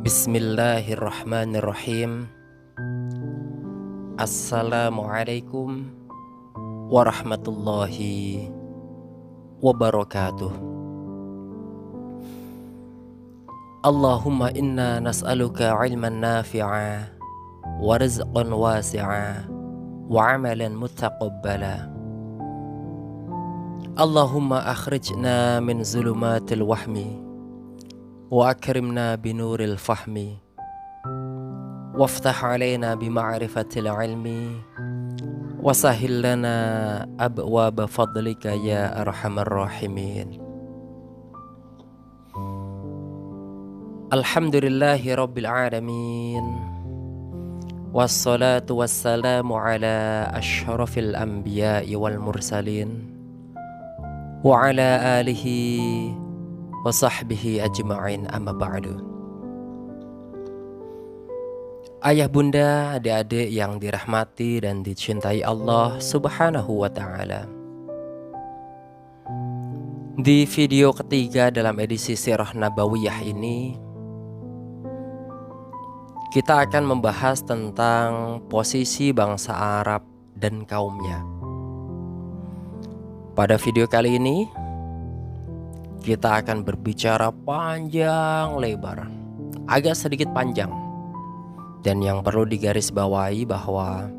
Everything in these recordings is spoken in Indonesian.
Bismillahirrahmanirrahim. Assalamualaikum warahmatullahi wabarakatuh. Allahumma inna nas'aluka ilman nafi'a wa rizqan wasi'a wa amalan mutaqabbala. Allahumma akhrijna min zulumatil wahmi wa akrimna binuril fahmi waftah alaina bima'rifatil ilmi wasahil lana abwaba fadlika ya arhamar rahimin. Alhamdulillahi rabbil alamin, wassalatu wassalamu ala ashrafil anbiya'i wal mursalin wa ala alihi wa sahbihi ajma'in, amma ba'du. Ayah bunda, adik-adik yang dirahmati dan dicintai Allah subhanahu wa ta'ala, di video ketiga dalam edisi Sirah Nabawiyah ini, kita akan membahas tentang posisi bangsa Arab dan kaumnya. Pada video kali ini kita akan berbicara panjang lebar, agak sedikit panjang, dan yang perlu digarisbawahi bahwa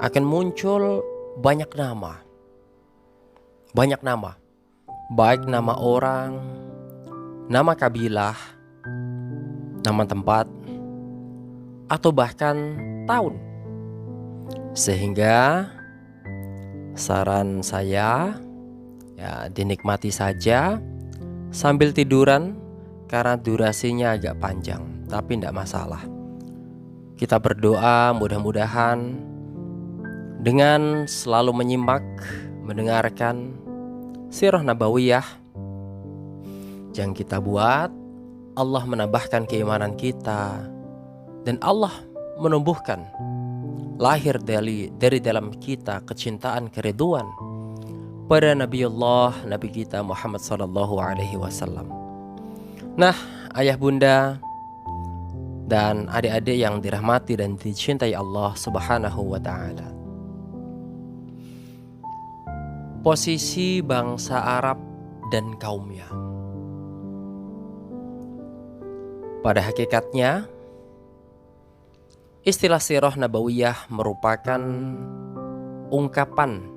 akan muncul banyak nama, baik nama orang, nama kabilah, nama tempat, atau bahkan tahun. Sehingga saran saya, ya, dinikmati saja sambil tiduran karena durasinya agak panjang, tapi tidak masalah. Kita berdoa mudah-mudahan dengan selalu menyimak, mendengarkan Sirah Nabawiyah yang kita buat, Allah menambahkan keimanan kita dan Allah menumbuhkan lahir dari dalam kita kecintaan, keriduan pada Nabi kita Muhammad sallallahu alaihi wasallam. Nah, ayah bunda dan adik-adik yang dirahmati dan dicintai Allah subhanahu wa ta'ala, posisi bangsa Arab dan kaumnya. Pada hakikatnya, istilah Sirah Nabawiyah merupakan ungkapan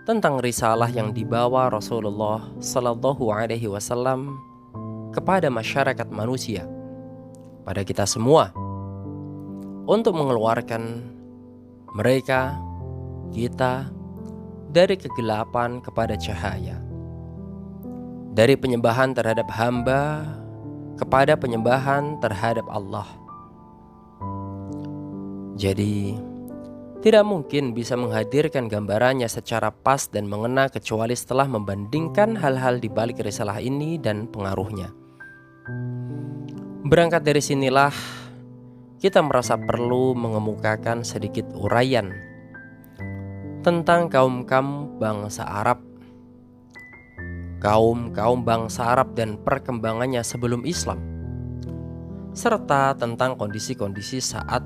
tentang risalah yang dibawa Rasulullah sallallahu alaihi wasallam kepada masyarakat manusia, pada kita semua, untuk mengeluarkan mereka, kita, dari kegelapan kepada cahaya, dari penyembahan terhadap hamba kepada penyembahan terhadap Allah. Jadi tidak mungkin bisa menghadirkan gambarannya secara pas dan mengena kecuali setelah membandingkan hal-hal di balik risalah ini dan pengaruhnya. Berangkat dari sinilah kita merasa perlu mengemukakan sedikit uraian tentang kaum-kaum bangsa Arab, kaum bangsa Arab dan perkembangannya sebelum Islam, serta tentang kondisi-kondisi saat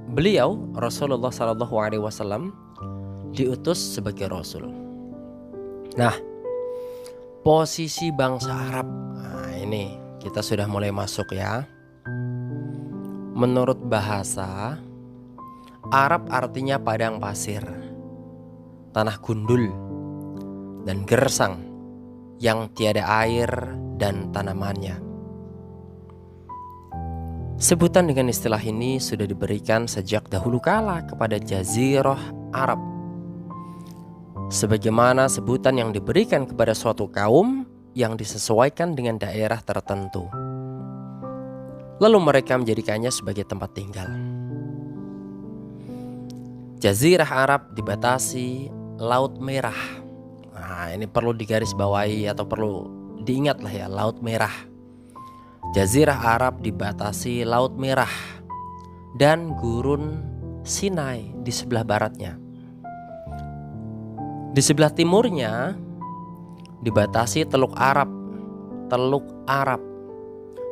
beliau Rasulullah sallallahu alaihi wasallam diutus sebagai rasul. Nah, posisi bangsa Arab. Nah, ini kita sudah mulai masuk ya. Menurut bahasa, Arab artinya padang pasir, tanah gundul dan gersang yang tiada air dan tanamannya. Sebutan dengan istilah ini sudah diberikan sejak dahulu kala kepada Jazirah Arab, sebagaimana sebutan yang diberikan kepada suatu kaum yang disesuaikan dengan daerah tertentu, lalu mereka menjadikannya sebagai tempat tinggal. Jazirah Arab dibatasi Laut Merah. Nah, ini perlu digarisbawahi atau perlu diingatlah ya, Laut Merah. Jazirah Arab dibatasi Laut Merah dan Gurun Sinai di sebelah baratnya. Di sebelah timurnya dibatasi Teluk Arab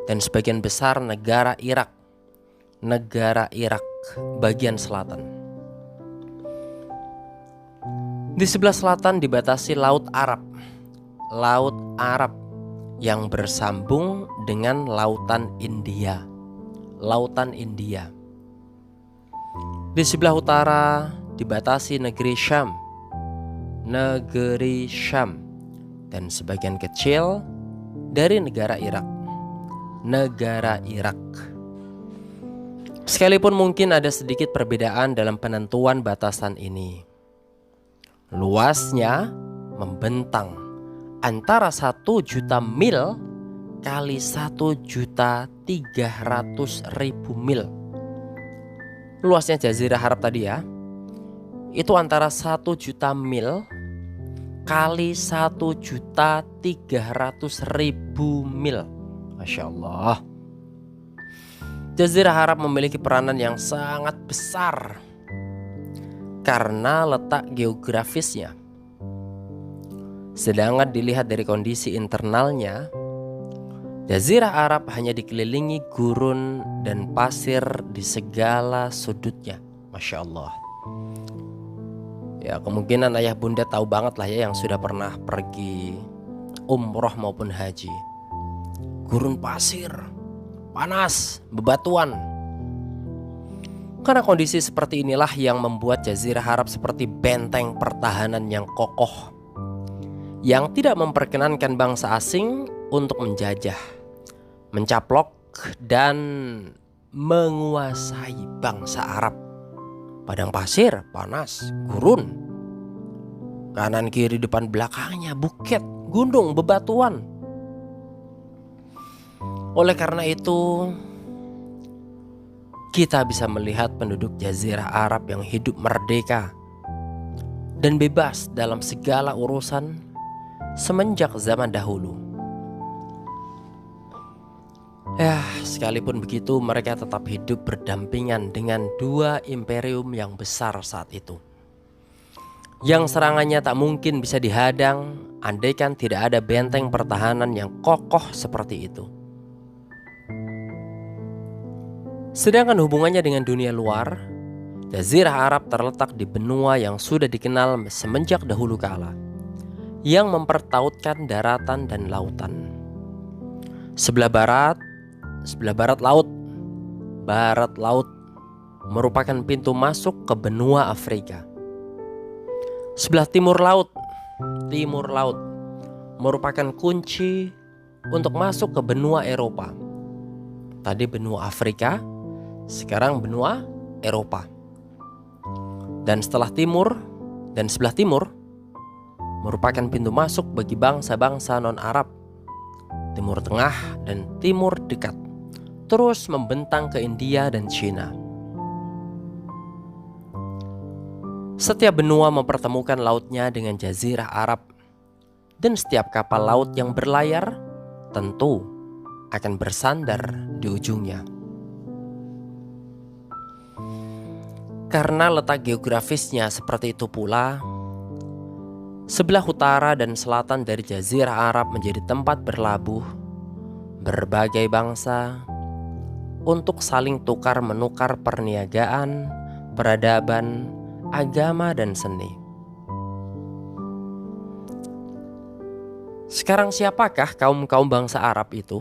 dan sebagian besar negara Irak bagian selatan. Di sebelah selatan dibatasi Laut Arab yang bersambung dengan Lautan India. Di sebelah utara dibatasi negeri Syam, dan sebagian kecil dari negara Irak. Sekalipun mungkin ada sedikit perbedaan dalam penentuan batasan ini, luasnya membentang antara 1 juta mil kali 1.300.000 mil. Luasnya Jazirah Arab tadi ya, itu antara 1 juta mil kali 1.300.000 mil. Masya Allah. Jazirah Arab memiliki peranan yang sangat besar karena letak geografisnya. Sedangkan dilihat dari kondisi internalnya, Jazirah Arab hanya dikelilingi gurun dan pasir di segala sudutnya. Masya Allah. Ya, kemungkinan ayah bunda tahu banget lah ya yang sudah pernah pergi umroh maupun haji. Gurun pasir, panas, bebatuan. Karena kondisi seperti inilah yang membuat Jazirah Arab seperti benteng pertahanan yang kokoh, yang tidak memperkenankan bangsa asing untuk menjajah, mencaplok, dan menguasai bangsa Arab. Padang pasir, panas, gurun, kanan kiri depan belakangnya bukit, gunung, bebatuan. Oleh karena itu, kita bisa melihat penduduk Jazirah Arab yang hidup merdeka dan bebas dalam segala urusan semenjak zaman dahulu. Ya, sekalipun begitu mereka tetap hidup berdampingan dengan 2 imperium yang besar saat itu, yang serangannya tak mungkin bisa dihadang andaikan tidak ada benteng pertahanan yang kokoh seperti itu. Sedangkan hubungannya dengan dunia luar, Jazirah Arab terletak di benua yang sudah dikenal semenjak dahulu kala, yang mempertautkan daratan dan lautan. Sebelah barat laut merupakan pintu masuk ke benua Afrika. Sebelah timur laut merupakan kunci untuk masuk ke benua Eropa. Tadi benua Afrika, sekarang benua Eropa. Dan sebelah timur merupakan pintu masuk bagi bangsa-bangsa non-Arab, Timur Tengah dan Timur Dekat, terus membentang ke India dan Cina. Setiap benua mempertemukan lautnya dengan Jazirah Arab, dan setiap kapal laut yang berlayar tentu akan bersandar di ujungnya. Karena letak geografisnya seperti itu pula, sebelah utara dan selatan dari Jazirah Arab menjadi tempat berlabuh berbagai bangsa untuk saling tukar-menukar perniagaan, peradaban, agama, dan seni. Sekarang siapakah kaum-kaum bangsa Arab itu?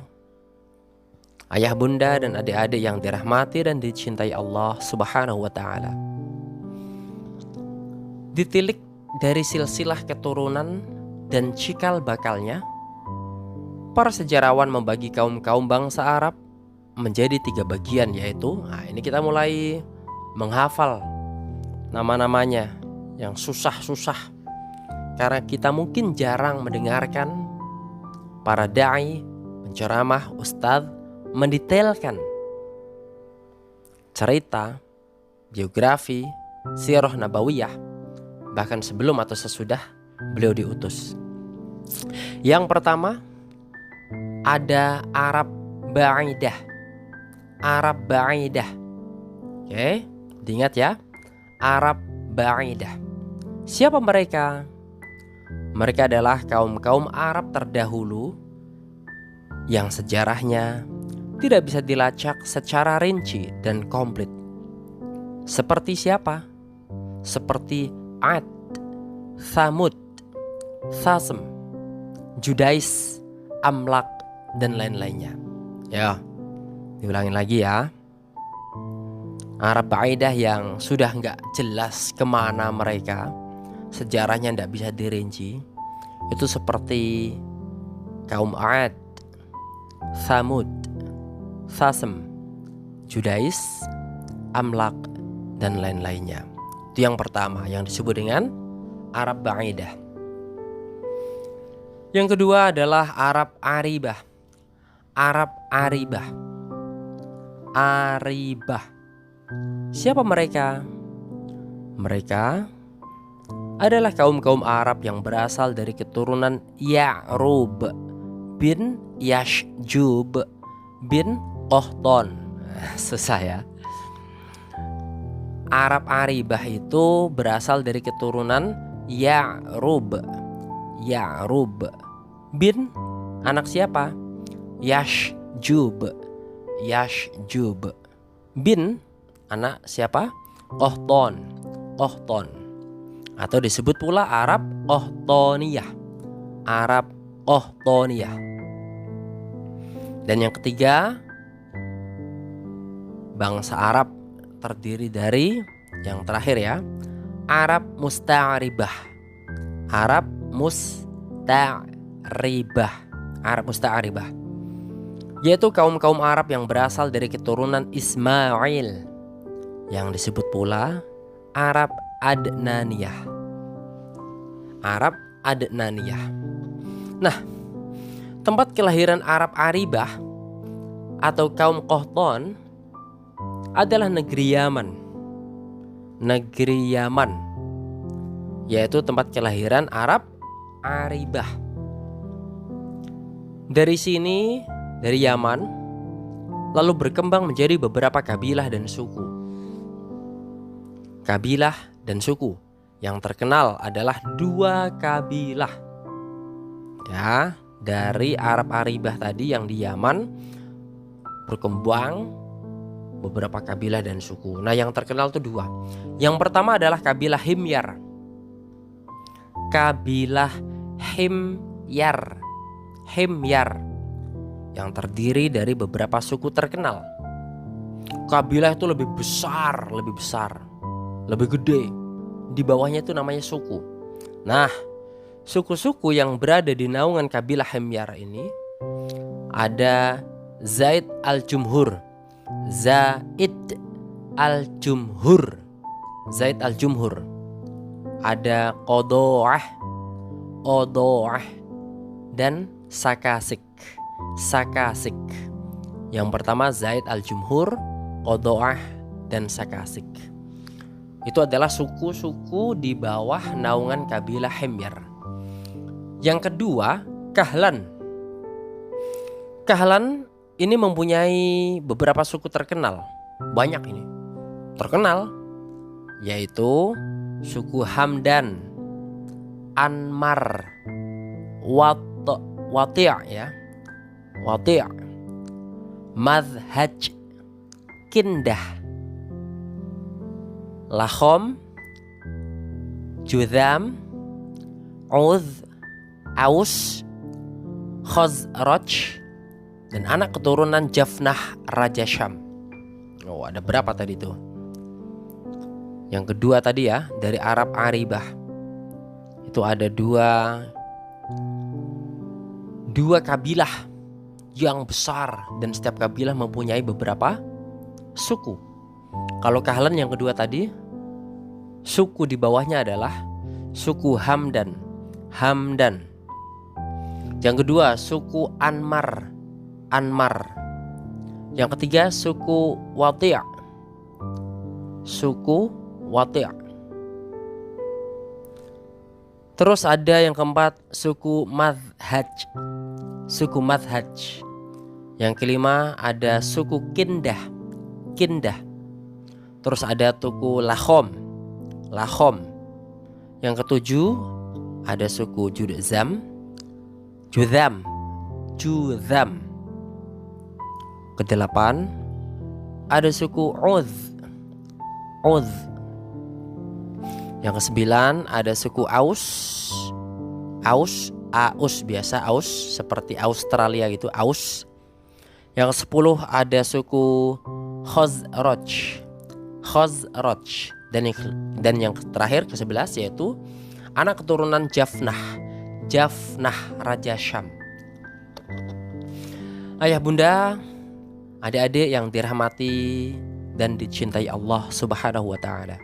Ayah bunda dan adik-adik yang dirahmati dan dicintai Allah Subhanahu wa ta'ala. Ditilik dari silsilah keturunan dan cikal bakalnya, para sejarawan membagi kaum-kaum bangsa Arab menjadi 3 bagian, yaitu ini kita mulai menghafal nama-namanya yang susah-susah, karena kita mungkin jarang mendengarkan para da'i, penceramah, ustadz mendetailkan cerita, biografi, sirah nabawiyah, bahkan sebelum atau sesudah beliau diutus. Yang pertama ada Arab Ba'idah. Oke, diingat ya, Arab Ba'idah. Siapa mereka? Mereka adalah kaum-kaum Arab terdahulu yang sejarahnya tidak bisa dilacak secara rinci dan komplit. Seperti siapa? Seperti Ad, Thamud, Thasem, Judais, Amlak, dan lain-lainnya. Ya, diulangin lagi ya. Arab Ba'idah yang sudah nggak jelas kemana mereka, sejarahnya nggak bisa dirinci, itu seperti kaum Ad, Thamud, Thasem, Judais, Amlak, dan lain-lainnya. Itu yang pertama yang disebut dengan Arab Ba'idah. Yang kedua adalah Arab Aribah. Arab Aribah. Aribah. Siapa mereka? Mereka adalah kaum-kaum Arab yang berasal dari keturunan Ya'rub bin Yashjub bin Qahtan. Susah ya. Arab Aribah itu berasal dari keturunan Ya'rub. Ya'rub bin anak siapa? Yashjub. Yashjub bin anak siapa? Qahtan. Qahtan. Atau disebut pula Arab Qahtaniyah. Arab Qahtaniyah. Dan yang ketiga, bangsa Arab terdiri dari yang terakhir ya, Arab Musta'ribah. Arab Musta'ribah. Arab Musta'ribah, yaitu kaum-kaum Arab yang berasal dari keturunan Ismail, yang disebut pula Arab Adnaniyah. Arab Adnaniyah. Nah, tempat kelahiran Arab Aribah atau kaum Qahtan adalah negeri Yaman. Negeri Yaman, yaitu tempat kelahiran Arab Aribah. Dari sini, dari Yaman, lalu berkembang menjadi beberapa kabilah dan suku. Kabilah dan suku yang terkenal adalah 2 kabilah. Ya, dari Arab Aribah tadi yang di Yaman berkembang beberapa kabilah dan suku. Nah, yang terkenal itu 2. Yang pertama adalah kabilah Himyar. Kabilah Himyar. Himyar yang terdiri dari beberapa suku terkenal. Kabilah itu lebih besar, lebih gede. Di bawahnya itu namanya suku. Nah, suku-suku yang berada di naungan kabilah Himyar ini ada Zaid al-Jumhur. Zaid al-Jumhur. Zaid al-Jumhur. Ada Qodo'ah, Odo'ah, dan Sakasik. Sakasik. Yang pertama Zaid al-Jumhur, Qodo'ah, dan Sakasik. Itu adalah suku-suku di bawah naungan kabilah Himyar. Yang kedua, Kahlan. Kahlan ini mempunyai beberapa suku terkenal. Banyak ini terkenal, yaitu suku Hamdan, Anmar, Wati' ya, Wati', Madhaj, Kindah, Lahom, Judham, Udh, Aus, Khazraj, dan anak keturunan Jafnah Raja Syam. Oh, ada berapa tadi tuh? Yang kedua tadi ya, dari Arab Aribah. Itu ada dua kabilah yang besar, dan setiap kabilah mempunyai beberapa suku. Kalau Kahlan yang kedua tadi, suku di bawahnya adalah suku Hamdan. Hamdan. Yang kedua suku Anmar. Anmar. Yang ketiga suku Wati'. Suku Wati'. Terus ada yang keempat suku Madhaj. Suku Madhaj. Yang kelima ada suku Kindah. Kindah. Terus ada suku Lahom. Lahom. Yang ketujuh ada suku Judham. Judham. Judham. ke-8 ada suku Udz. Yang ke-9 ada suku Aus. Aus biasa, Aus seperti Australia gitu, Aus. Yang ke-10 ada suku Khazraj. Dan yang terakhir ke-11 yaitu anak keturunan Jafnah, Raja Syam. Ayah bunda, adik-adik yang dirahmati dan dicintai Allah Subhanahu wa ta'ala.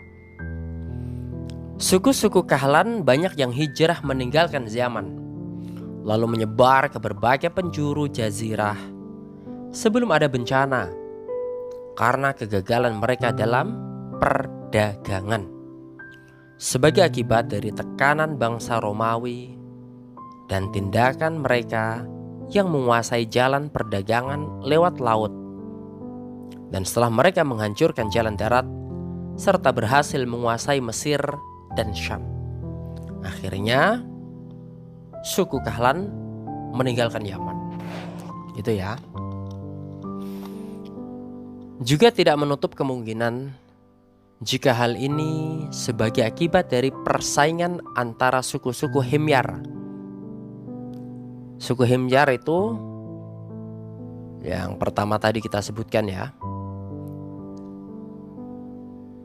Suku-suku Kahlan banyak yang hijrah meninggalkan Yaman, lalu menyebar ke berbagai penjuru jazirah sebelum ada bencana karena kegagalan mereka dalam perdagangan. Sebagai akibat dari tekanan bangsa Romawi dan tindakan mereka yang menguasai jalan perdagangan lewat laut. Dan setelah mereka menghancurkan jalan darat serta berhasil menguasai Mesir dan Syam, akhirnya suku Kahlan meninggalkan Yaman. Itu ya. Juga tidak menutup kemungkinan jika hal ini sebagai akibat dari persaingan antara suku-suku Himyar. Suku Himyar itu yang pertama tadi kita sebutkan ya,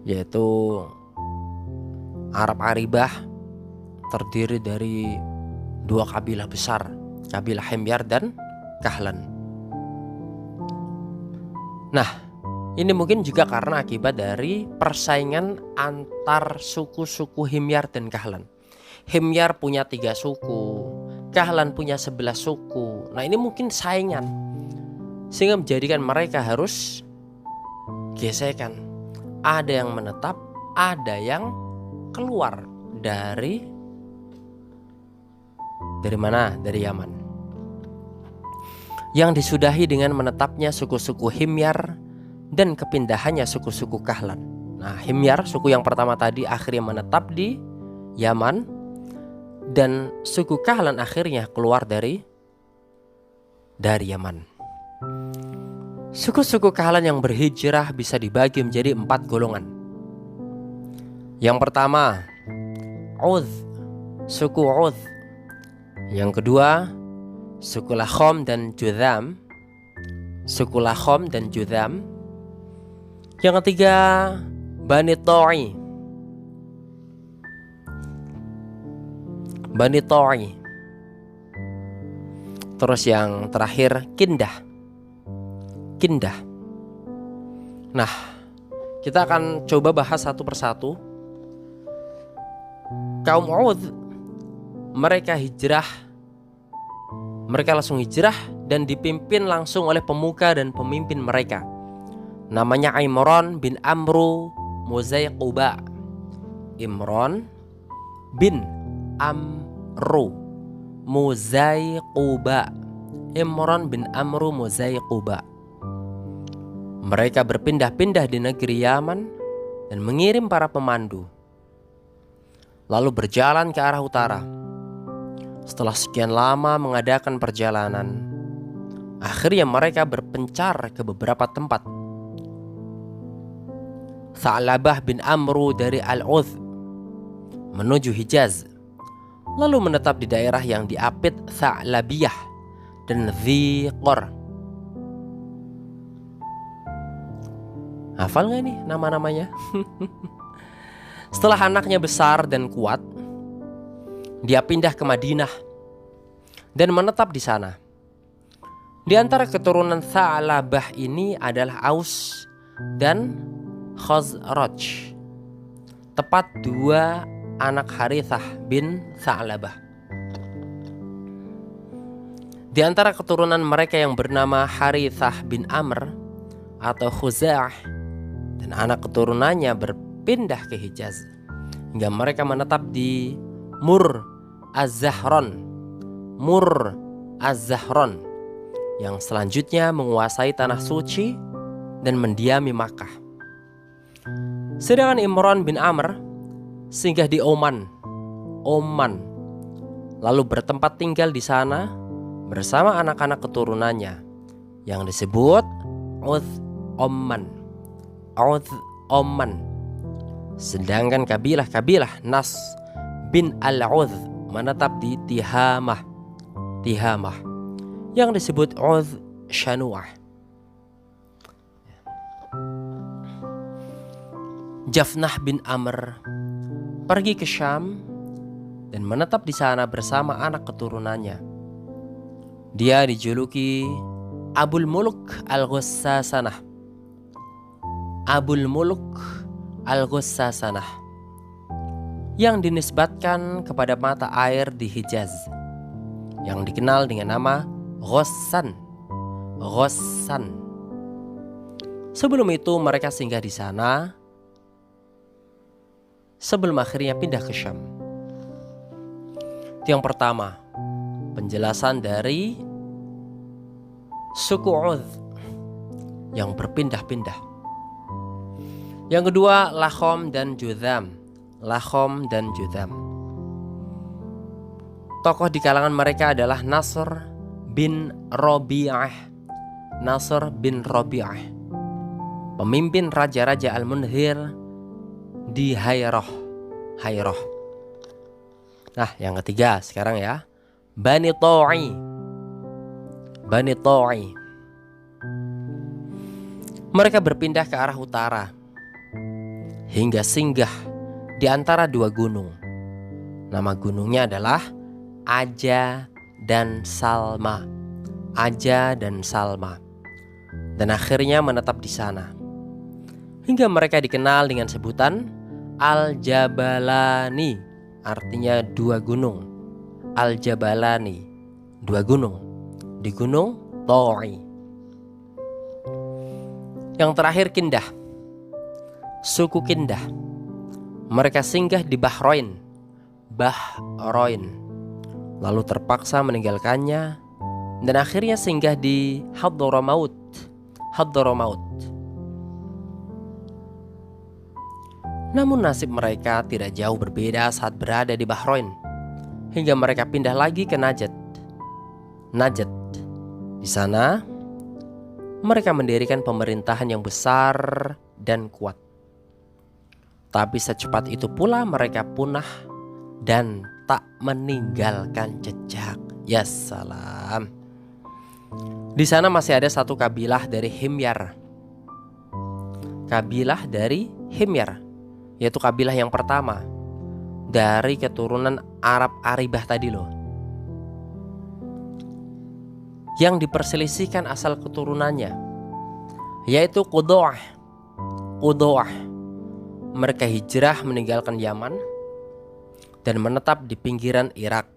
yaitu Arab Aribah, terdiri dari dua kabilah besar, kabilah Himyar dan Kahlan. Nah, ini mungkin juga karena akibat dari persaingan antar suku-suku Himyar dan Kahlan. Himyar punya 3 suku, Kahlan punya 11 suku. Nah, ini mungkin saingan, sehingga menjadikan mereka harus gesekan. Ada yang menetap, ada yang keluar dari mana? Dari Yaman. Yang disudahi dengan menetapnya suku-suku Himyar dan kepindahannya suku-suku Kahlan. Nah, Himyar, suku yang pertama tadi, akhirnya menetap di Yaman, dan suku Kahlan akhirnya keluar dari Yaman. Suku-suku Kahlan yang berhijrah bisa dibagi menjadi 4 golongan. Yang pertama, Udz, suku Udz. Yang kedua, suku Lakhom dan Judzam. Yang ketiga, Bani Ta'i. Terus yang terakhir, Kindah. Nah, kita akan coba bahas satu persatu. Kaum Udz, mereka langsung hijrah dan dipimpin langsung oleh pemuka dan pemimpin mereka. Namanya Imran bin Amru Muzaiquba. Imran bin Amru Muzaiquba. Mereka berpindah-pindah di negeri Yaman dan mengirim para pemandu, lalu berjalan ke arah utara. Setelah sekian lama mengadakan perjalanan, akhirnya mereka berpencar ke beberapa tempat. Tha'labah bin Amru dari Al-Udz menuju Hijaz, lalu menetap di daerah yang diapit Tha'labiyah dan Dziqor. Hafal gak nih nama-namanya? Setelah anaknya besar dan kuat, dia pindah ke Madinah dan menetap di sana. Di antara keturunan Tha'labah ini adalah Aus dan Khazraj, tepat 2 anak Harithah bin Tha'labah. Di antara keturunan mereka yang bernama Harithah bin Amr atau Khuza'ah, dan anak keturunannya berpindah ke Hijaz hingga mereka menetap di Mur Az-Zahron yang selanjutnya menguasai tanah suci dan mendiami Makkah. Sedangkan Imran bin Amr singgah di Oman, lalu bertempat tinggal di sana bersama anak-anak keturunannya yang disebut Omman. Omman. Sedangkan kabilah Nas bin Al-Udh menetap di Tihamah yang disebut Udh Shanu'ah. Jafnah bin Amr pergi ke Syam dan menetap di sana bersama anak keturunannya. Dia dijuluki Abul Muluk Al-Ghassasanah. Abul Muluk Al-Ghassasanah yang dinisbatkan kepada mata air di Hijaz yang dikenal dengan nama Ghassan. Sebelum itu mereka singgah di sana sebelum akhirnya pindah ke Syam. Itu yang pertama, penjelasan dari suku Udh yang berpindah-pindah. Yang kedua, Lahom dan Judham. Tokoh di kalangan mereka adalah Nasr bin Rabi'ah. Pemimpin raja-raja Al-Mundhir di Hayrah. Nah, yang ketiga sekarang ya, Bani Ta'i. Mereka berpindah ke arah utara hingga singgah di antara dua gunung. Nama gunungnya adalah Aja dan Salma. Dan akhirnya menetap di sana hingga mereka dikenal dengan sebutan Al-Jabalani, artinya dua gunung. Al-Jabalani, dua gunung di Gunung Ta'i. Yang terakhir Kindah, suku Kindah. Mereka singgah di Bahrain, lalu terpaksa meninggalkannya dan akhirnya singgah di Hadramaut. Namun nasib mereka tidak jauh berbeda saat berada di Bahrain hingga mereka pindah lagi ke Najd. Di sana mereka mendirikan pemerintahan yang besar dan kuat. Tapi secepat itu pula mereka punah dan tak meninggalkan jejak. Ya salam. Di sana masih ada satu kabilah dari Himyar. Yaitu kabilah yang pertama dari keturunan Arab Aribah tadi loh, yang diperselisihkan asal keturunannya, yaitu Qudo'ah. Mereka hijrah meninggalkan Yaman dan menetap di pinggiran Irak.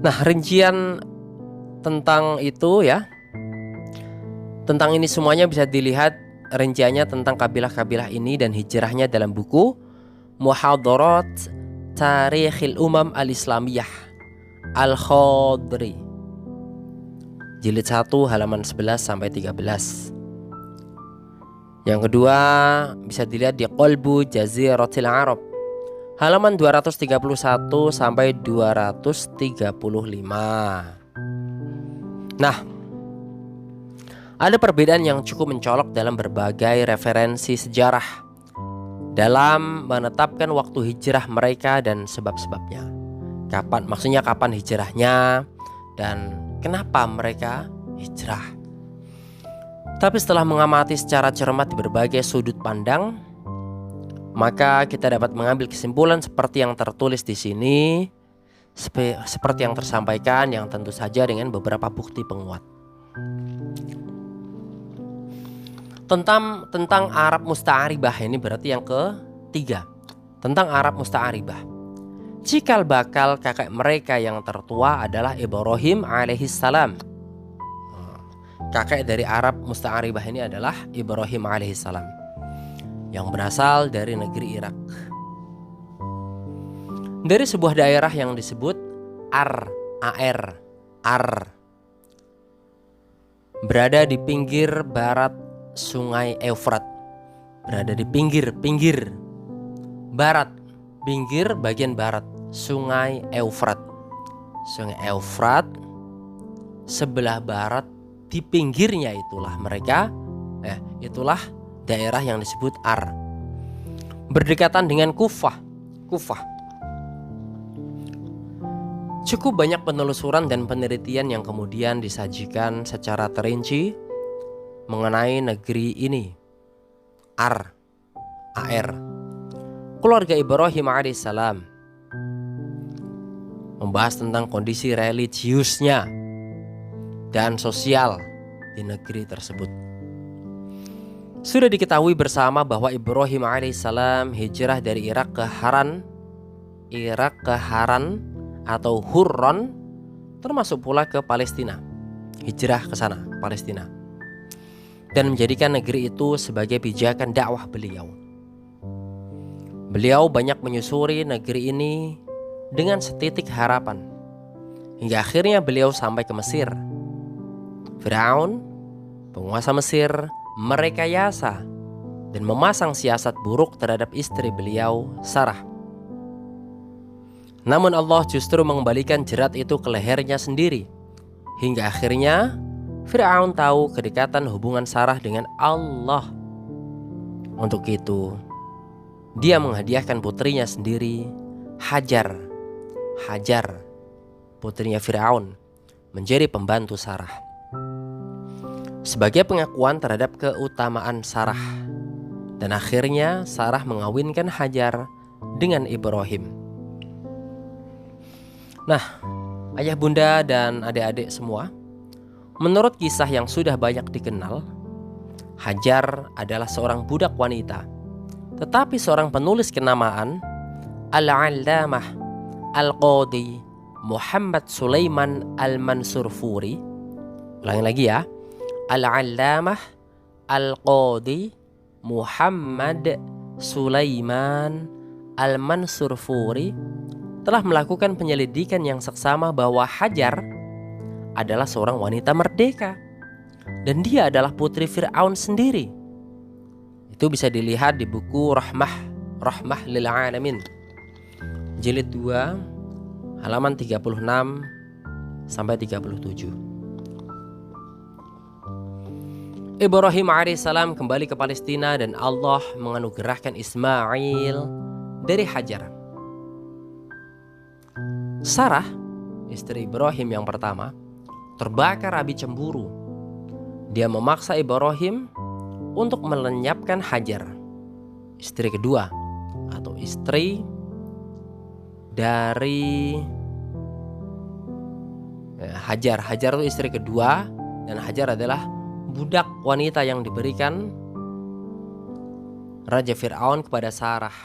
Nah, rincian tentang itu ya, tentang ini semuanya bisa dilihat rinciannya tentang kabilah-kabilah ini dan hijrahnya dalam buku Muhadharat Tarikhil Umam Al-Islamiyah Al-Khadri, jilid 1 halaman 11-13. Yang kedua bisa dilihat di Qalbu Jaziratil Arab halaman 231-235. Nah, ada perbedaan yang cukup mencolok dalam berbagai referensi sejarah dalam menetapkan waktu hijrah mereka dan sebab-sebabnya. Kapan hijrahnya dan kenapa mereka hijrah. Tapi setelah mengamati secara cermat di berbagai sudut pandang, maka kita dapat mengambil kesimpulan seperti yang tertulis di sini, seperti yang tersampaikan, yang tentu saja dengan beberapa bukti penguat. Tentang Arab Musta'aribah, ini berarti yang ketiga, tentang Arab Musta'aribah. Cikal bakal kakek mereka yang tertua adalah Ibrahim alaihissalam. Kakek dari Arab Musta'aribah ini adalah Ibrahim alaihissalam, yang berasal dari negeri Irak, dari sebuah daerah yang disebut Ar, berada di pinggir barat Sungai Eufrat. Berada di pinggir barat, pinggir bagian barat Sungai Eufrat. sebelah barat di pinggirnya itulah daerah yang disebut Ar. Berdekatan dengan Kufah. Cukup banyak penelusuran dan penelitian yang kemudian disajikan secara terinci mengenai negeri ini, Ar. Keluarga Ibrahim alaihissalam membahas tentang kondisi religiusnya dan sosial di negeri tersebut. Sudah diketahui bersama bahwa Ibrahim alaihissalam hijrah dari Irak ke Haran atau Hurron, termasuk pula ke Palestina. Hijrah ke sana, Palestina, dan menjadikan negeri itu sebagai pijakan dakwah beliau. Beliau banyak menyusuri negeri ini dengan setitik harapan, hingga akhirnya beliau sampai ke Mesir. Firaun, penguasa Mesir, merekayasa dan memasang siasat buruk terhadap istri beliau, Sarah. Namun Allah justru mengembalikan jerat itu ke lehernya sendiri, hingga akhirnya Firaun tahu kedekatan hubungan Sarah dengan Allah. Untuk itu, dia menghadiahkan putrinya sendiri, Hajar, putrinya Firaun, menjadi pembantu Sarah, sebagai pengakuan terhadap keutamaan Sarah. Dan akhirnya Sarah mengawinkan Hajar dengan Ibrahim. Nah, ayah bunda dan adik-adik semua, menurut kisah yang sudah banyak dikenal, Hajar adalah seorang budak wanita. Tetapi seorang penulis kenamaan, Al-Allamah Al-Qadi Muhammad Sulaiman Al-Mansurfuri. Ulangi lagi ya. Al-Allamah Al-Qadi Muhammad Sulaiman Al-Mansurfuri telah melakukan penyelidikan yang seksama bahwa Hajar adalah seorang wanita merdeka dan dia adalah putri Fir'aun sendiri. Itu bisa dilihat di buku Rahmah lil Alamin, jilid 2, halaman 36 sampai 37. Ibrahim alaihissalam kembali ke Palestina dan Allah menganugerahkan Ismail dari Hajar. Sarah, istri Ibrahim yang pertama, terbakar api cemburu. Dia memaksa Ibrahim untuk melenyapkan Hajar, istri kedua atau istri dari Hajar. Hajar itu istri kedua, dan Hajar adalah budak wanita yang diberikan Raja Fir'aun kepada Sarah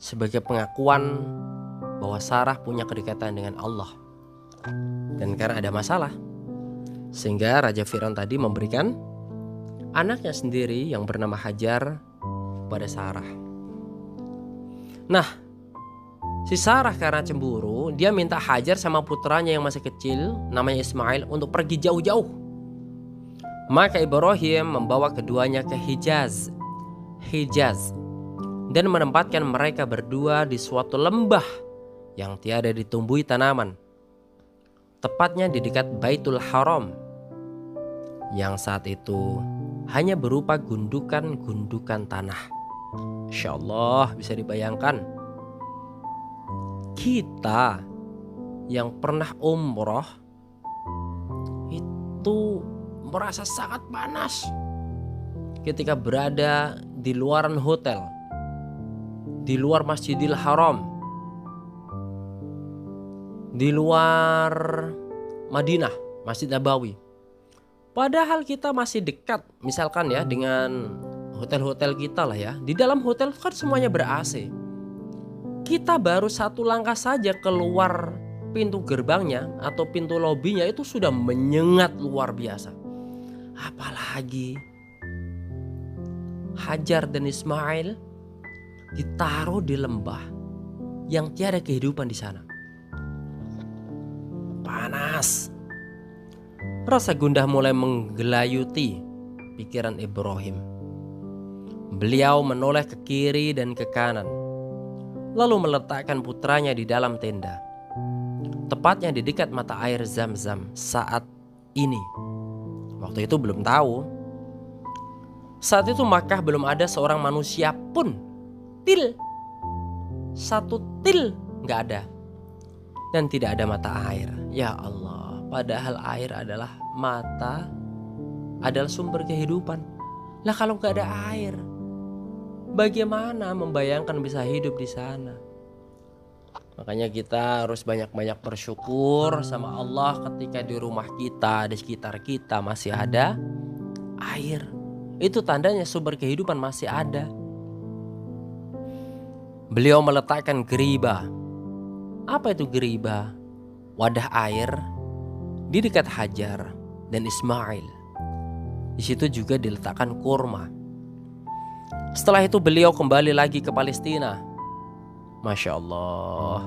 sebagai pengakuan bahwa Sarah punya kedekatan dengan Allah. Dan karena ada masalah, sehingga Raja Fir'aun tadi memberikan anaknya sendiri yang bernama Hajar kepada Sarah. Nah, si Sarah karena cemburu, dia minta Hajar sama putranya yang masih kecil, namanya Ismail, untuk pergi jauh-jauh. Maka Ibrahim membawa keduanya ke Hijaz, dan menempatkan mereka berdua di suatu lembah yang tiada ditumbuhi tanaman, tepatnya di dekat Baitul Haram, yang saat itu hanya berupa gundukan-gundukan tanah. Insya Allah bisa dibayangkan, kita yang pernah umroh itu merasa sangat panas ketika berada di luaran hotel, di luar Masjidil Haram, di luar Madinah, Masjid Nabawi. Padahal kita masih dekat, misalkan ya, dengan hotel-hotel kita lah ya. Di dalam hotel kan semuanya ber-AC. Kita baru satu langkah saja keluar pintu gerbangnya atau pintu lobinya itu sudah menyengat luar biasa. Apalagi Hajar dan Ismail ditaruh di lembah yang tiada kehidupan di sana. Panas. Rasa gundah mulai menggelayuti pikiran Ibrahim. Beliau menoleh ke kiri dan ke kanan, lalu meletakkan putranya di dalam tenda, tepatnya di dekat mata air Zam-Zam saat ini. Waktu itu belum tahu. Saat itu Makkah belum ada seorang manusia pun. Satu til nggak ada. Dan tidak ada mata air. Ya Allah, padahal air adalah adalah sumber kehidupan. Lah kalau nggak ada air, bagaimana membayangkan bisa hidup di sana? Makanya kita harus banyak-banyak bersyukur sama Allah ketika di rumah kita, di sekitar kita masih ada air. Itu tandanya sumber kehidupan masih ada. Beliau meletakkan geriba. Apa itu geriba? Wadah air di dekat Hajar dan Ismail. Di situ juga diletakkan kurma. Setelah itu beliau kembali lagi ke Palestina. Masya Allah.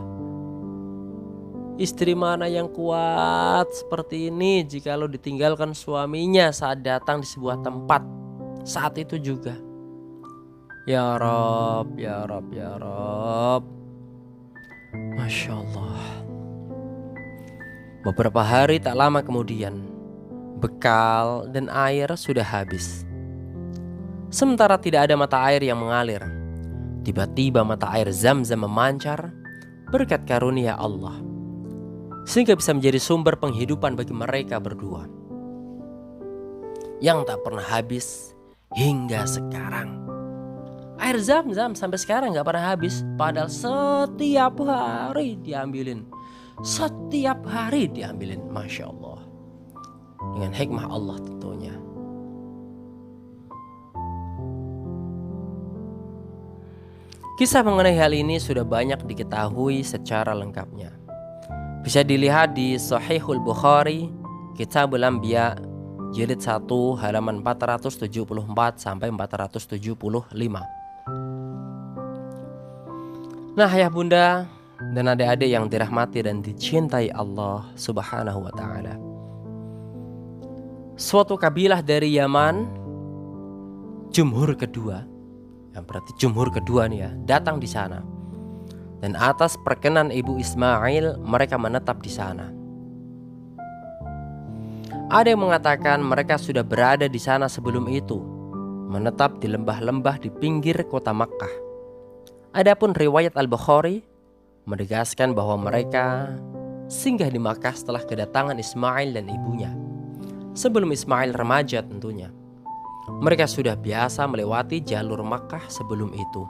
Istri mana yang kuat seperti ini jikalau ditinggalkan suaminya saat datang di sebuah tempat saat itu juga. Ya Rob, ya Rob, ya Rob. Masya Allah. Beberapa hari tak lama kemudian, bekal dan air sudah habis. Sementara tidak ada mata air yang mengalir, tiba-tiba mata air Zam-Zam memancar berkat karunia Allah, sehingga bisa menjadi sumber penghidupan bagi mereka berdua yang tak pernah habis hingga sekarang. Air Zam-Zam sampai sekarang gak pernah habis, padahal setiap hari diambilin. Masya Allah. Dengan hikmah Allah tentunya. Kisah mengenai hal ini sudah banyak diketahui secara lengkapnya. Bisa dilihat di Sahihul Bukhari, Kitabul Anbiya, jilid 1 halaman 474 sampai 475. Nah, ayah bunda dan adik-adik yang dirahmati dan dicintai Allah Subhanahu wa ta'ala. Suatu kabilah dari Yaman, jumhur kedua, yang berarti jumhur kedua nih ya, datang di sana. Dan atas perkenan Ibu Ismail, mereka menetap di sana. Ada yang mengatakan mereka sudah berada di sana sebelum itu, menetap di lembah-lembah di pinggir kota Makkah. Adapun riwayat Al-Bukhari menegaskan bahwa mereka singgah di Makkah setelah kedatangan Ismail dan ibunya. Sebelum Ismail remaja tentunya. Mereka sudah biasa melewati jalur Makkah sebelum itu.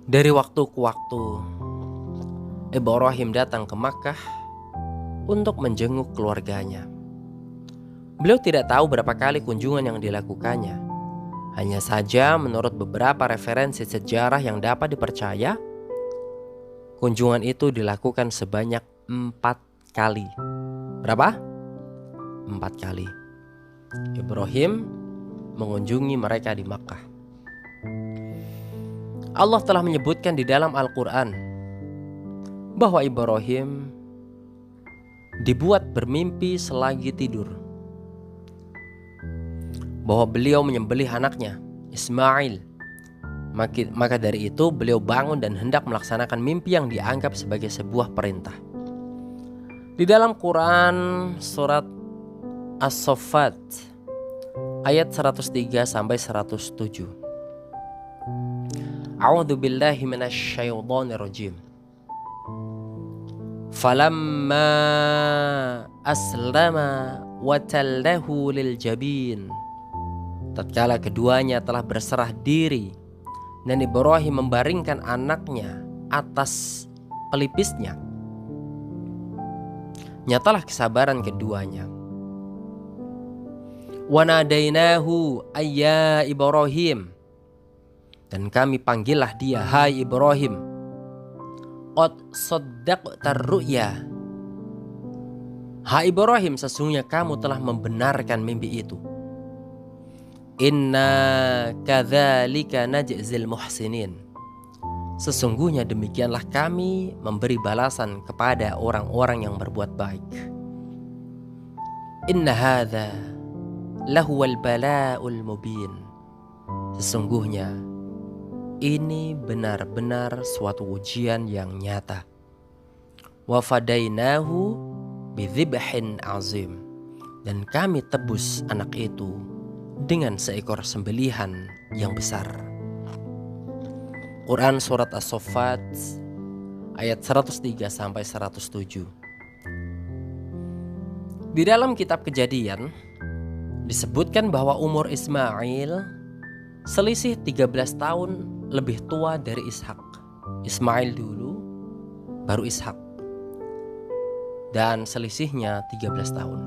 Dari waktu ke waktu, Ibrahim datang ke Makkah untuk menjenguk keluarganya. Beliau tidak tahu berapa kali kunjungan yang dilakukannya. Hanya saja menurut beberapa referensi sejarah yang dapat dipercaya, kunjungan itu dilakukan sebanyak 4 kali. Berapa? 4 kali. Ibrahim mengunjungi mereka di Makkah. Allah telah menyebutkan di dalam Al-Quran bahwa Ibrahim dibuat bermimpi selagi tidur, bahwa beliau menyembelih anaknya Ismail. Maka dari itu beliau bangun dan hendak melaksanakan mimpi yang dianggap sebagai sebuah perintah. Di dalam Quran surat As-Saffat ayat 103 sampai 107. A'udzu billahi minasyaitonir rajim. Falamma aslama wa tallahu lil jabin. Tatkala keduanya telah berserah diri dan Ibrahim membaringkan anaknya atas pelipisnya, nyatalah kesabaran keduanya. Wa nadainahu ayya Ibrahim, dan kami panggillah dia, hai Ibrahim. Qad saddaqta ru'ya, hai Ibrahim, sesungguhnya kamu telah membenarkan mimpi itu. Inna kadzalika najzil muhsinin, sesungguhnya demikianlah kami memberi balasan kepada orang-orang yang berbuat baik. Inna hadza lahuwal bala'ul mubin, sesungguhnya ini benar-benar suatu ujian yang nyata. Wa fadainahu bidzibhin azim, dan kami tebus anak itu dengan seekor sembelihan yang besar. Quran Surat As-Saffat ayat 103 sampai 107. Di dalam kitab Kejadian disebutkan bahwa umur Ismail selisih 13 tahun lebih tua dari Ishak. Ismail dulu, baru Ishak. Dan selisihnya 13 tahun.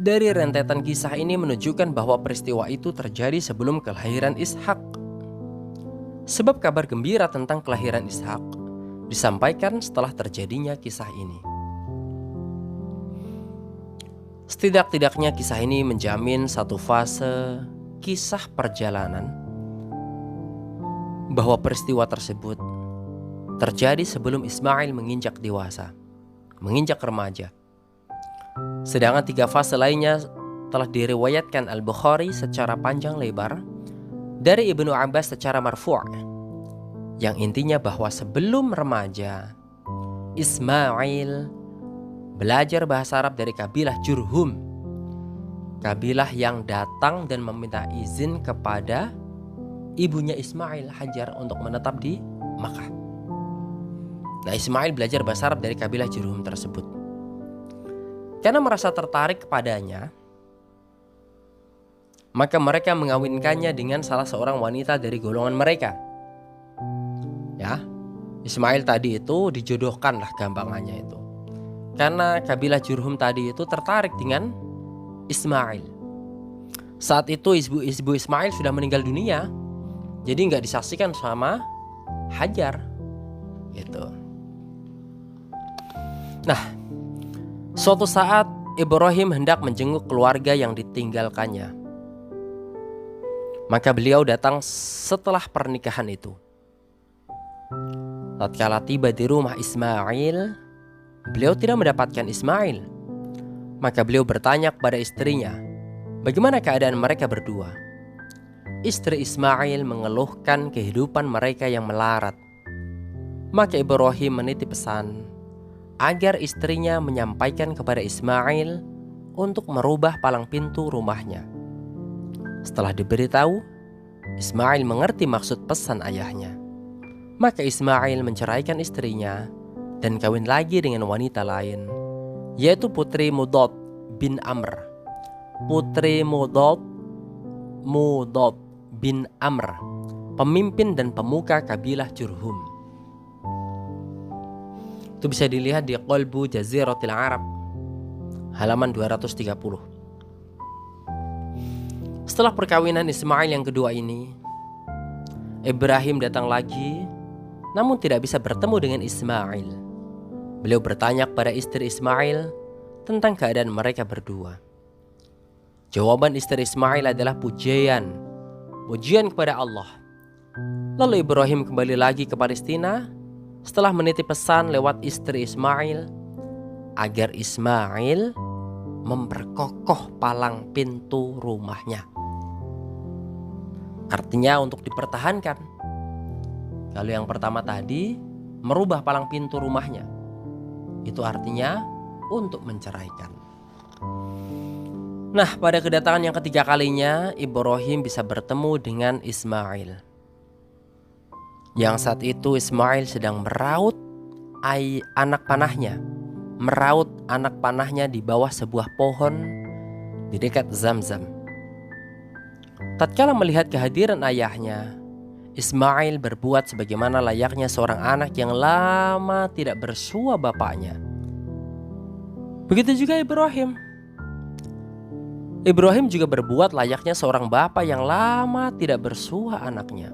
Dari rentetan kisah ini menunjukkan bahwa peristiwa itu terjadi sebelum kelahiran Ishak. Sebab kabar gembira tentang kelahiran Ishak disampaikan setelah terjadinya kisah ini. Setidak-tidaknya kisah ini menjamin satu fase kisah perjalanan bahwa peristiwa tersebut terjadi sebelum Ismail menginjak dewasa, menginjak remaja. Sedangkan 3 fase lainnya telah diriwayatkan Al-Bukhari secara panjang lebar dari Ibnu Abbas secara marfu', yang intinya bahwa sebelum remaja Ismail belajar bahasa Arab dari kabilah Jurhum, kabilah yang datang dan meminta izin kepada ibunya Ismail, Hajar, untuk menetap di Makkah. Nah, Ismail belajar bahasa Arab dari kabilah Jurhum tersebut. Karena merasa tertarik kepadanya, maka mereka mengawinkannya dengan salah seorang wanita dari golongan mereka. Ya, Ismail tadi itu dijodohkan lah gampangannya itu. Karena kabilah Jurhum tadi itu tertarik dengan Ismail. Saat itu ibu Ismail sudah meninggal dunia, jadi nggak disaksikan sama Hajar, gitu. Nah, suatu saat Ibrahim hendak menjenguk keluarga yang ditinggalkannya. Maka beliau datang setelah pernikahan itu. Tatkala tiba di rumah Ismail, beliau tidak mendapatkan Ismail. Maka beliau bertanya kepada istrinya, bagaimana keadaan mereka berdua? Istri Ismail mengeluhkan kehidupan mereka yang melarat. Maka Ibrahim menitip pesan agar istrinya menyampaikan kepada Ismail untuk merubah palang pintu rumahnya. Setelah diberitahu, Ismail mengerti maksud pesan ayahnya. Maka Ismail menceraikan istrinya dan kawin lagi dengan wanita lain, yaitu putri Mudad bin Amr. Putri Mudad bin Amr, pemimpin dan pemuka kabilah Jurhum. Itu bisa dilihat di Qalbu Jaziratil Arab, halaman 230. Setelah perkawinan Ismail yang kedua ini, Ibrahim datang lagi, namun tidak bisa bertemu dengan Ismail. Beliau bertanya kepada istri Ismail tentang keadaan mereka berdua. Jawaban istri Ismail adalah pujian kepada Allah. Lalu Ibrahim kembali lagi ke Palestina setelah menitip pesan lewat istri Ismail agar Ismail memperkokoh palang pintu rumahnya. Artinya untuk dipertahankan. Kalau yang pertama tadi merubah palang pintu rumahnya, itu artinya untuk menceraikan. Nah, pada kedatangan yang ketiga kalinya, Ibrahim bisa bertemu dengan Ismail. Yang saat itu Ismail sedang meraut anak panahnya di bawah sebuah pohon di dekat Zamzam. Tatkala melihat kehadiran ayahnya, Ismail berbuat sebagaimana layaknya seorang anak yang lama tidak bersua bapaknya. Begitu juga Ibrahim. Ibrahim juga berbuat layaknya seorang bapak yang lama tidak bersua anaknya.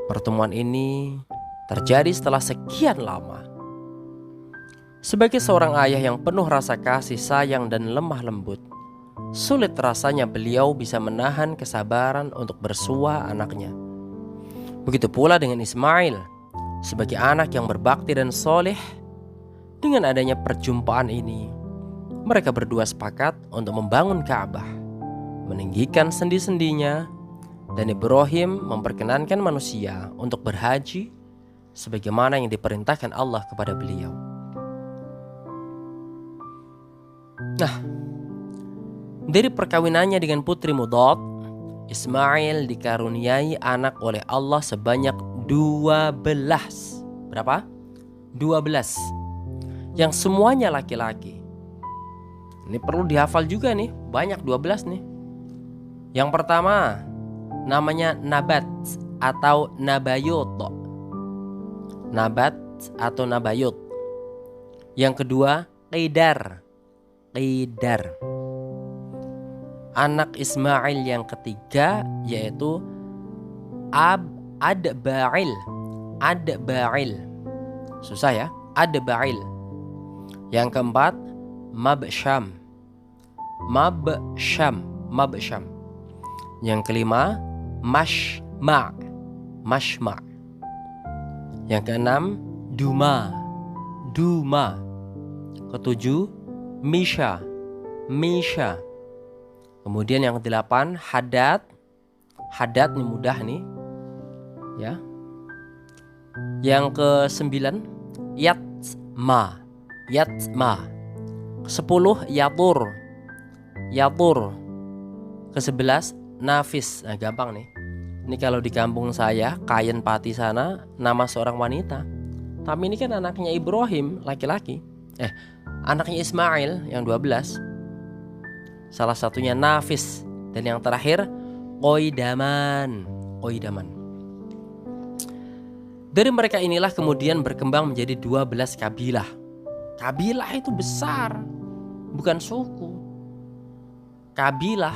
Pertemuan ini terjadi setelah sekian lama. Sebagai seorang ayah yang penuh rasa kasih sayang dan lemah lembut, sulit rasanya beliau bisa menahan kesabaran untuk bersua anaknya. Begitu pula dengan Ismail, sebagai anak yang berbakti dan soleh. Dengan adanya perjumpaan ini, mereka berdua sepakat untuk membangun Ka'bah, meninggikan sendi-sendinya, dan Ibrahim memperkenankan manusia untuk berhaji sebagaimana yang diperintahkan Allah kepada beliau. Nah, dari perkawinannya dengan putri Mudad, Ismail dikaruniai anak oleh Allah sebanyak 12. Berapa? 12. Yang semuanya laki-laki. Ini perlu dihafal juga nih, banyak 12 nih. Yang pertama namanya Nabat atau Nabayut. Nabat atau Nabayut. Yang kedua Qidar. Qidar. Anak Ismail yang ketiga yaitu Adba'il. Adba'il. Susah ya, Adba'il. Yang keempat Mabsham. Mabsham. Mabsham. Yang kelima Mashma'. Mashma'. Yang keenam Duma. Duma. Ketujuh Misha. Misha. Kemudian yang kedelapan Hadad. Hadad ini mudah nih ya. Yang kesembilan Yatma. Yatma. Kesepuluh Yatur. Yatur. Ke-11 Nafis. Nah gampang nih. Ini kalau di kampung saya Kayen Pati sana nama seorang wanita. Tapi ini kan anaknya Ibrahim, laki-laki. Anaknya Ismail yang 12. Salah satunya Nafis. Dan yang terakhir Qoidaman. Qoidaman. Dari mereka inilah kemudian berkembang menjadi 12 kabilah. Kabilah itu besar, bukan suku. Kabilah,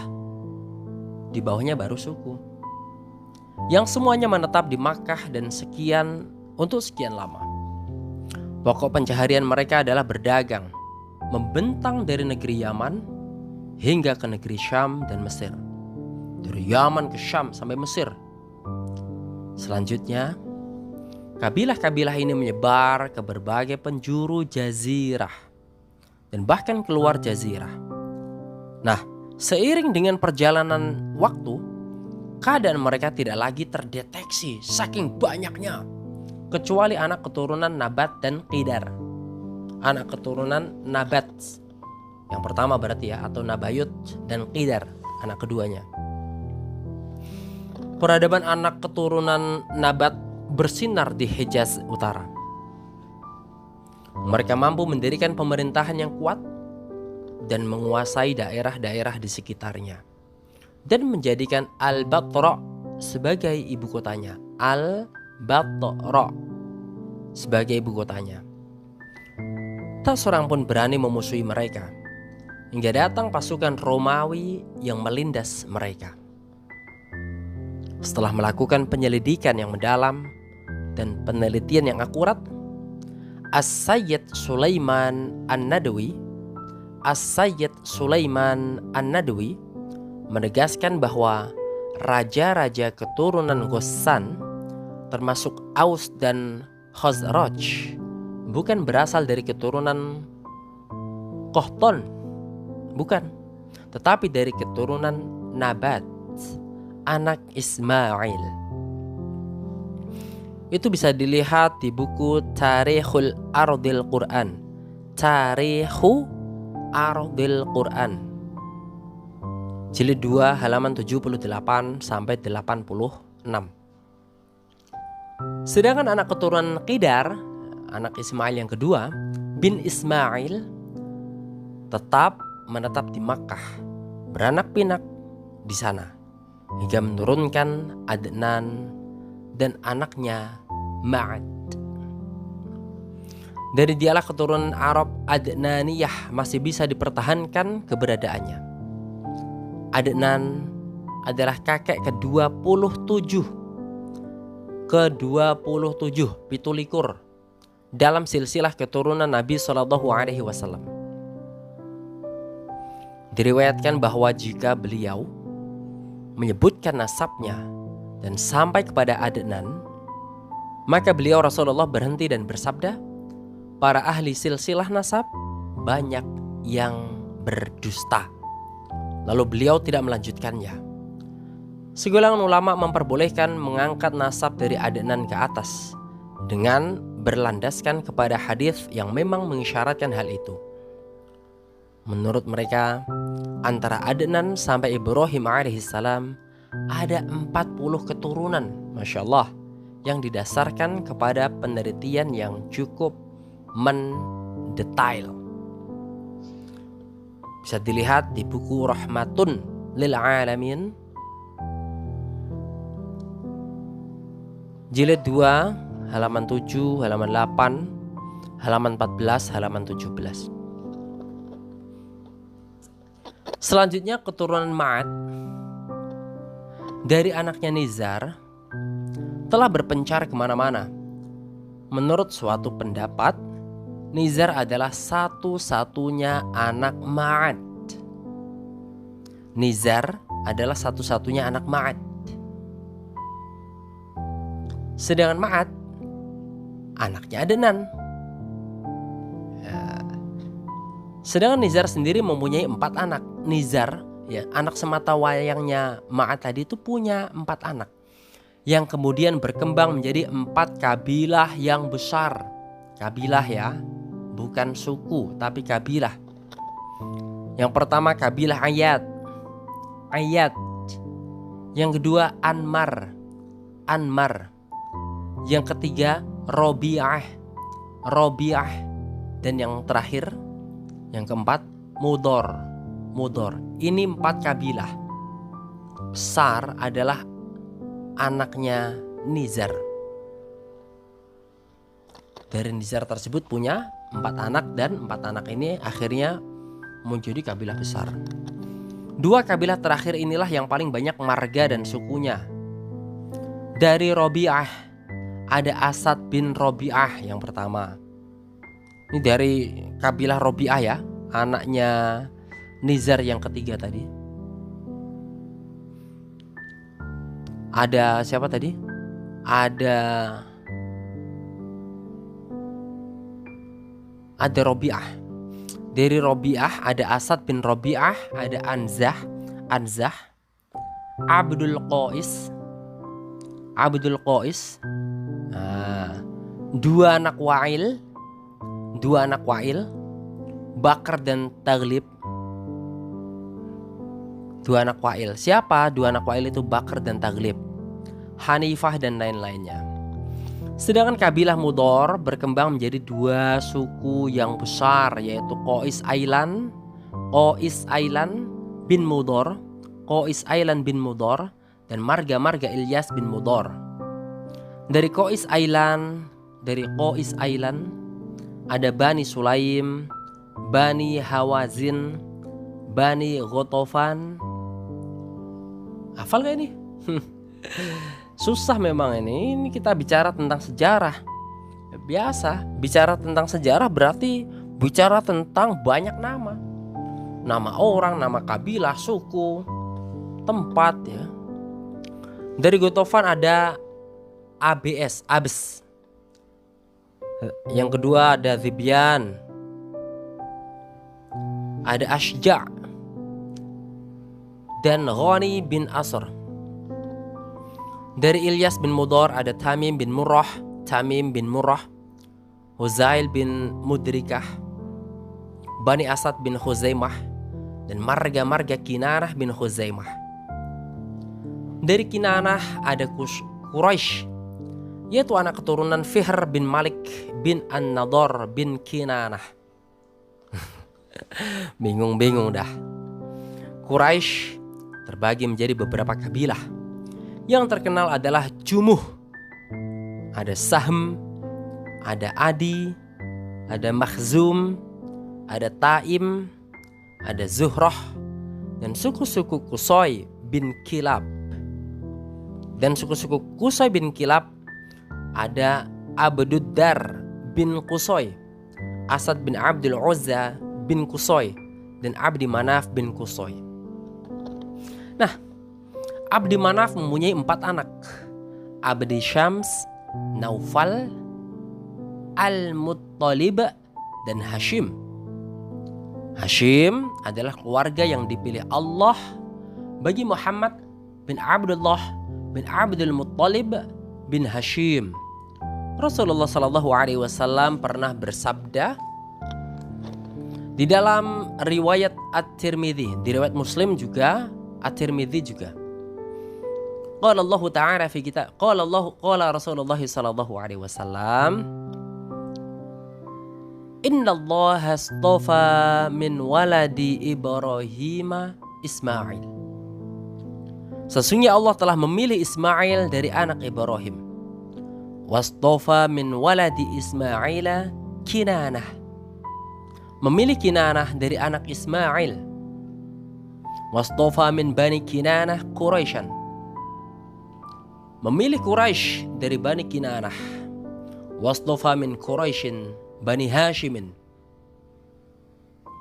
di bawahnya baru suku. Yang semuanya menetap di Makkah dan untuk sekian lama. Pokok pencaharian mereka adalah berdagang, membentang dari negeri Yaman hingga ke negeri Syam dan Mesir. Dari Yaman ke Syam sampai Mesir. Selanjutnya, kabilah-kabilah ini menyebar ke berbagai penjuru jazirah dan bahkan keluar jazirah. Nah, seiring dengan perjalanan waktu, keadaan mereka tidak lagi terdeteksi saking banyaknya, kecuali anak keturunan Nabat dan Qidar. Anak keturunan Nabat yang pertama berarti ya, atau Nabayut, dan Qidar anak keduanya. Peradaban anak keturunan Nabat bersinar di Hejaz Utara. Mereka mampu mendirikan pemerintahan yang kuat dan menguasai daerah-daerah di sekitarnya, dan menjadikan Al-Batra sebagai ibu kotanya. Al-Batra sebagai ibu kotanya. Tak seorang pun berani memusuhi mereka, hingga datang pasukan Romawi yang melindas mereka. Setelah melakukan penyelidikan yang mendalam dan penelitian yang akurat, As-Sayyid Sulaiman An-Nadawi menegaskan bahwa raja-raja keturunan Ghassan, termasuk Aus dan Khazraj, bukan berasal dari keturunan Qahtan, bukan, tetapi dari keturunan Nabat, anak Ismail. Itu bisa dilihat di buku Tarikhul Ardil Quran. Tarikhu Ardil Quran, jilid 2 halaman 78 sampai 86. Sedangkan anak keturunan Qidar, anak Ismail yang kedua, bin Ismail, tetap menetap di Makkah, beranak pinak di sana, hingga menurunkan Adnan dan anaknya Ma'ad. Dari dialek keturunan Arab Adnaniyah masih bisa dipertahankan keberadaannya. Adnan adalah kakek ke-27 pitulikur dalam silsilah keturunan Nabi SAW. Diriwayatkan bahwa jika beliau menyebutkan nasabnya dan sampai kepada Adnan, maka beliau Rasulullah berhenti dan bersabda, para ahli silsilah nasab banyak yang berdusta. Lalu beliau tidak melanjutkannya. Segolongan ulama memperbolehkan mengangkat nasab dari Adnan ke atas dengan berlandaskan kepada hadis yang memang mengisyaratkan hal itu. Menurut mereka, antara Adnan sampai Ibrahim alaihissalam ada 40 keturunan, Masya Allah, yang didasarkan kepada penelitian yang cukup mendetail. Bisa dilihat di buku Rahmatun lil Alamin, jilid 2, halaman 7, halaman 8, halaman 14, halaman 17. Selanjutnya keturunan Ma'ad dari anaknya Nizar telah berpencar kemana-mana. Menurut suatu pendapat, Nizar adalah satu-satunya anak Ma'ad. Nizar adalah satu-satunya anak Ma'ad. Sedangkan Ma'ad anaknya Adnan. Sedangkan Nizar sendiri mempunyai 4 anak. Nizar, ya, anak semata wayangnya Ma'ad tadi itu punya 4 anak, yang kemudian berkembang menjadi 4 kabilah yang besar. Kabilah ya, bukan suku, tapi kabilah. Yang pertama kabilah Ayad. Yang kedua Anmar. Yang ketiga Robi'ah. Dan yang terakhir, yang keempat Mudor. Ini 4 kabilah besar adalah anaknya Nizar. Dari Nizar tersebut punya 4 anak, dan 4 anak ini akhirnya menjadi kabilah besar. 2 kabilah terakhir inilah yang paling banyak marga dan sukunya. Dari Robi'ah ada Asad bin Robi'ah yang pertama. Ini dari kabilah Robi'ah ya, anaknya Nizar yang ketiga tadi. Ada siapa tadi? Ada Robi'ah. Dari Robi'ah ada Asad bin Robi'ah, ada Anzah, Abdul Qais. 2 anak Wa'il, Bakar dan Taglib. 2 anak Wa'il. Siapa 2 anak Wa'il itu? Bakar dan Taglib, Hanifah dan lain-lainnya. Sedangkan kabilah Mudor berkembang menjadi 2 suku yang besar, yaitu Qais Ailan bin Mudor, dan marga Ilyas bin Mudor. Dari Qais Ailan ada Bani Sulaim, Bani Hawazin, Bani Ghatafan. Hafal gak ini? Susah memang ini. Ini kita bicara tentang sejarah. Biasa, bicara tentang sejarah berarti bicara tentang banyak nama. Nama orang, nama kabilah, suku, tempat ya. Dari Ghatafan ada Abs. Yang kedua ada Zibyan, ada Ashja' dan Ghani bin Asr. Dari Ilyas bin Mudor ada Tamim bin Murrah, Huzail bin Mudrikah, Bani Asad bin Khuzaimah, dan marga Kinanah bin Khuzaimah. Dari Kinanah ada Quraisy, yaitu anak keturunan Fihr bin Malik bin An-Nadar bin Kinanah. Bingung dah. Quraisy terbagi menjadi beberapa kabilah. Yang terkenal adalah Jumuh, ada Sahm, ada Adi, ada Makhzum, ada Taim, ada Zuhrah, dan suku-suku Qusay bin Kilab. Dan suku-suku Qusay bin Kilab ada Abduddar bin Qusay, Asad bin Abdul Uzza bin Qusay, dan Abdi Manaf bin Qusay. Nah, Abdi Manaf mempunyai 4 anak: Abdi Syams, Naufal, Al-Muttalib, dan Hashim. Hashim adalah keluarga yang dipilih Allah bagi Muhammad bin Abdullah bin Abdul Muttalib bin Hashim Rasulullah Shallallahu Alaihi Wasallam pernah bersabda di dalam riwayat At-Tirmidzi, di riwayat Muslim juga, At-Tirmidzi juga. Qala Allah Ta'ala fi kitab, qala Rasulullah Shallallahu Alaihi Wasallam, Inna Allah astafa min waladi Ibrahim Ismail. Sesungguhnya Allah telah memilih Ismail dari anak Ibrahim. Wastafa min waladi Ismail Kinanah. Memilih Kinanah dari anak Ismail. Wastafa min bani Kinanah Quraisyan. Memilih Quraisy dari bani Kinanah. Wastafa min Quraisyin bani Hashimin.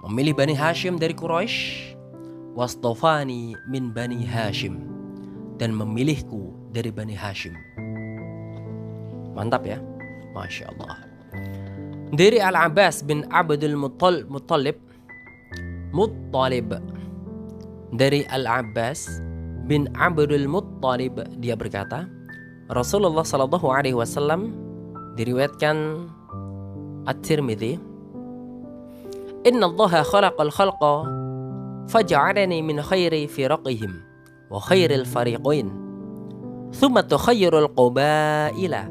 Memilih bani Hashim dari Quraisy. Wastafani min bani Hashim. Dan memilihku dari bani Hashim. Mantap ya, Masya Allah. Dari Al-Abbas bin Abdul Muttalib. Dari Al-Abbas bin Abdul Muttalib, dia berkata, Rasulullah Sallallahu Alaihi Wasallam, diriwayatkan At-Tirmidzi, Inna Allah khalaqal khalqa faj'alani min khairi firaqihim wa khairil fariqain thumma tukhayyirul qabaila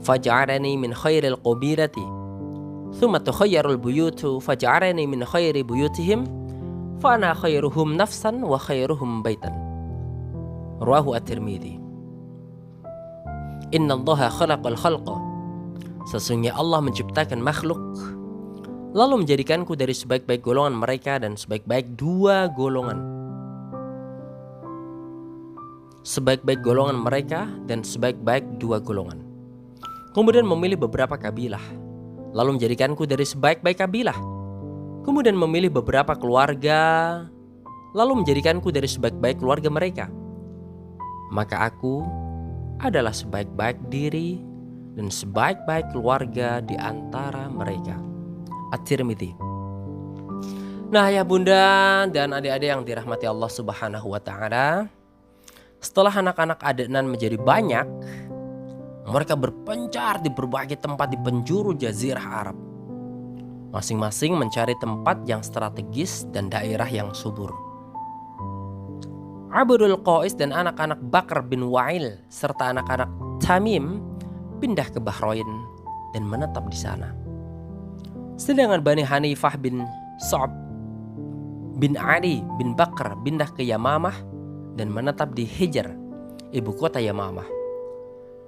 faj'alani min khairil qabirati thumma tukhayyirul buyutu faj'alani min khairi buyutihim fa ana khairuhum nafsan wa khairuhum baitan. Rawahu At-Tirmidzi. Inna Allah khalaqal khalqa, sesungguhnya Allah menciptakan makhluk lalu menjadikanku dari sebaik-baik golongan mereka dan sebaik-baik dua golongan. Sebaik-baik golongan mereka dan sebaik-baik dua golongan. Kemudian memilih beberapa kabilah, lalu menjadikanku dari sebaik-baik kabilah. Kemudian memilih beberapa keluarga, lalu menjadikanku dari sebaik-baik keluarga mereka. Maka aku adalah sebaik-baik diri dan sebaik-baik keluarga di antara mereka. At-Tirmidzi. Nah ya bunda dan adik-adik yang dirahmati Allah Subhanahu wa Ta'ala, setelah anak-anak adenan menjadi banyak, mereka berpencar di berbagai tempat di penjuru Jazirah Arab, masing-masing mencari tempat yang strategis dan daerah yang subur. Abdul Qais dan anak-anak Bakar bin Wa'il serta anak-anak Tamim pindah ke Bahrain dan menetap di sana. Sedangkan Bani Hanifah bin Sa'ab bin Ali bin Bakar pindah ke Yamamah dan menetap di Hijr, ibu kota Yamamah.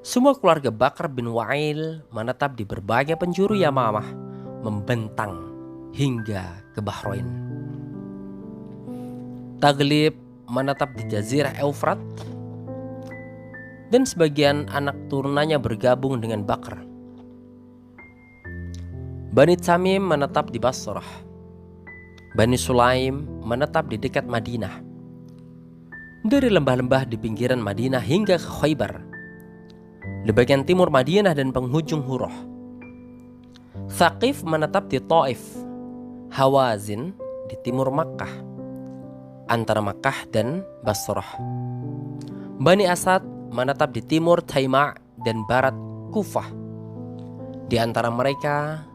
Semua keluarga Bakar bin Wa'il menetap di berbagai penjuru Yamamah, membentang hingga ke Bahrain. Taglib menetap di Jazirah Eufrat dan sebagian anak turunannya bergabung dengan Bakar. Bani Tamim menetap di Basrah. Bani Sulaim menetap di dekat Madinah. Dari lembah-lembah di pinggiran Madinah hingga ke Khaybar, di bagian timur Madinah dan penghujung Hurah. Thaqif menetap di Taif. Hawazin di timur Makkah, antara Makkah dan Basrah. Bani Asad menetap di timur Taima' dan barat Kufah. Di antara mereka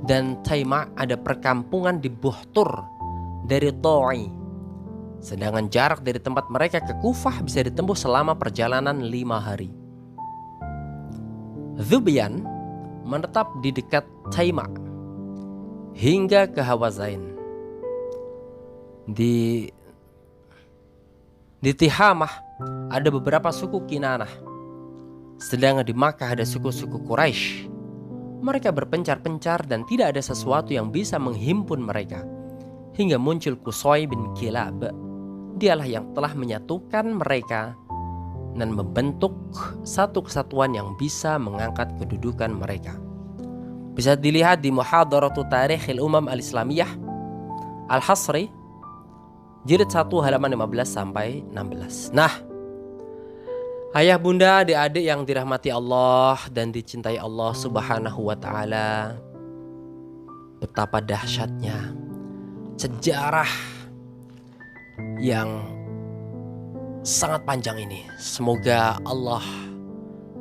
dan Taima' ada perkampungan di Buhtur dari Ta'i. Sedangkan jarak dari tempat mereka ke Kufah bisa ditempuh selama perjalanan 5 hari. Zubian menetap di dekat Taima' hingga ke Hawazain. Di Tihamah ada beberapa suku Kinanah. Sedangkan di Makkah ada suku-suku Quraisy. Mereka berpencar-pencar dan tidak ada sesuatu yang bisa menghimpun mereka. Hingga muncul Qusay bin Kilab. Dialah yang telah menyatukan mereka dan membentuk satu kesatuan yang bisa mengangkat kedudukan mereka. Bisa dilihat di Muhadaratu Tarikhil Umam Al-Islamiyah Al-Hasri, jilid 1 halaman 15 sampai 16. Nah, ayah bunda adik-adik yang dirahmati Allah dan dicintai Allah Subhanahu wa Ta'ala, betapa dahsyatnya sejarah yang sangat panjang ini. Semoga Allah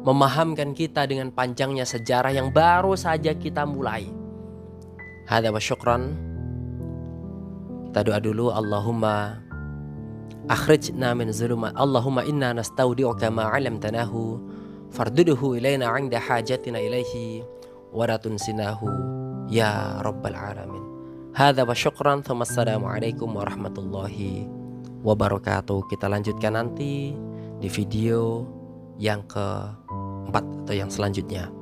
memahamkan kita dengan panjangnya sejarah yang baru saja kita mulai. Hadza wa syukran. Kita doa dulu. Allahumma akhrijna min zulumat, Allahumma inna nastaudi'uka ma 'allamtanahu farduduhu ilaina 'inda hajatina ilaihi wa la tunsinahu ya rabbal alamin. Hadza wa syukran. Assalamualaikum warahmatullahi wabarakatuh. Kita lanjutkan nanti di video yang keempat atau yang selanjutnya.